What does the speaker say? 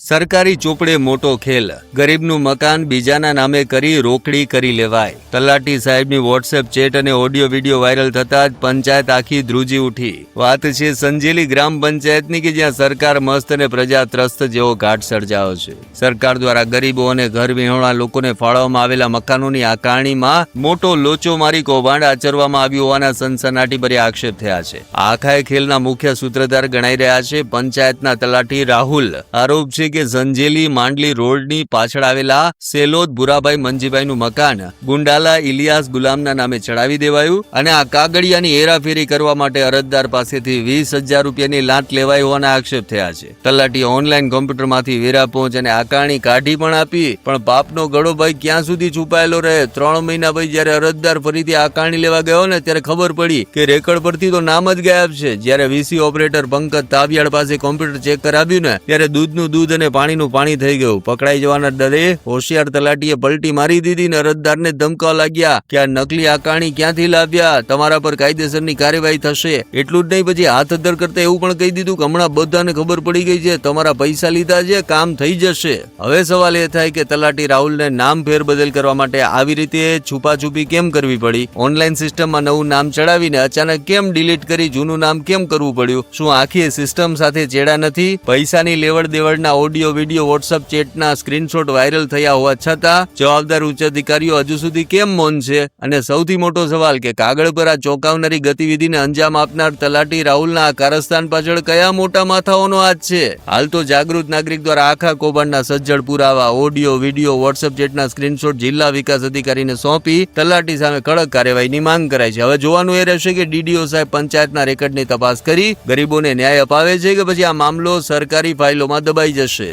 સરકારી ચોપડે મોટો ખેલ, ગરીબનું મકાન બીજાના નામે કરી રોકડી કરી લેવાય. તલાટી સાહેબની વોટ્સએપ ચેટ અને ઓડિયો વિડીયો વાયરલ થતા જ પંચાયત આખી ધ્રુજી ઉઠી. વાત છે સંજેલી ગ્રામ પંચાયતની કે જ્યાં સરકાર મસ્ત અને પ્રજા ત્રસ્ત જેવો ઘાટ સર્જાયો છે. સરકાર દ્વારા ગરીબો અને ઘર વિહોણા લોકોને ફાળવવામાં આવેલા મકાનોની આકારણીમાં મોટો લોચો મારી કૌભાંડ આચરવામાં આવ્યું હોવાના સનસનાટીભર્યા આક્ષેપ થયા છે. આ આખા ખેલના મુખ્ય સૂત્રધાર ગણાઈ રહ્યા છે પંચાયતના તલાટી રાહુલ. આરોપ છે કે સંજેલી માંડલી રોડની પાછળ આવેલા સેલોદ ભુરાભાઈ મંજીભાઈનું મકાન ગુંડાલા ઇલિયાસ ગુલામના નામે ચડાવી દેવાયું અને આ કાગળિયાની હેરાફેરી કરવા માટે અરજદાર પાસેથી 20,000 રૂપિયાની લાંચ લેવાઈ હોવાના આક્ષેપ થયા છે. તલાટીએ ઓનલાઈન કોમ્પ્યુટરમાંથી વેરા પહોંચ અને આકારણી કાઢી પણ આપી, પણ પાપનો ગળો ભાઈ ક્યાં સુધી છુપાયેલો રહે. 3 મહિના પછી જયારે અરજદાર ફરીથી આકારણી લેવા ગયો ને ત્યારે ખબર પડી કે રેકર્ડ પરથી તો નામ જ ગાયબ છે. જયારે વીસી ઓપરેટર પંકજ તાવિયાડ પાસે કોમ્પ્યુટર ચેક કરાવ્યું ને ત્યારે દૂધનું દૂધ અને પાણીનું પાણી થઈ ગયું. પકડાઈ જવાના ડરે હોશિયાર તલાટીએ પલટી મારી દીધી ને અરજદારને ધમકાવા લાગ્યા કે આ નકલી આકારણી ક્યાંથી લાવ્યા, તમારા પર કાયદેસરની કાર્યવાહી થશે. એટલું જ નહીં, પછી હાથ અદ્ધર કરતા એવું પણ કહી દીધું કે હમણાં બધાને ખબર પડી ગઈ છે, તમારા પૈસા લીધા છે, કામ થઈ જશે. હવે સવાલ એ થાય કે તલાટી રાહુલને નામ ફેરબદલ કરવા માટે આવી રીતે છુપાછુપી કેમ કરવી પડી? ઓનલાઈન સિસ્ટમમાં નવું નામ ચડાવીને અચાનક કેમ ડિલીટ કરી જૂનું નામ કેમ કરવું પડ્યું? શું આખી સિસ્ટમ સાથે ચેડા નથી? પૈસાની લેવડ દેવડના ઓડિયો વિડીયો વોટ્સએપ ચેટના સ્ક્રીનશોટ વાયરલ થયા હોવા છતાં જવાબદાર ઉચ્ચ અધિકારીઓ હજુ સુધી કેમ મૌન છે? અને સૌથી મોટો સવાલ કે કાગળ પર આ ચોંકાવનારી ગતિવિધિને અંજામ આપનાર તલાટી રાહુલના આ કારસ્તાન પાછળ કયા મોટા માથાઓનો હાથ છે? હાલ તો જાગૃત નાગરિક દ્વારા આખા કૌભાંડના સજ્જડ પુરાવા ઓડિયો વિડીયો વોટ્સએપ ચેટના સ્ક્રીનશોટ જિલ્લા વિકાસ અધિકારીને સોંપી તલાટી સામે કડક કાર્યવાહીની માંગ કરાઈ છે. હવે જોવાનું એ રહેશે કે ડીડીઓ સાહેબ પંચાયતના રેકર્ડની તપાસ કરી ગરીબોને ન્યાય અપાવે છે કે પછી આ મામલો સરકારી ફાઇલોમાં દબાઈ જશે.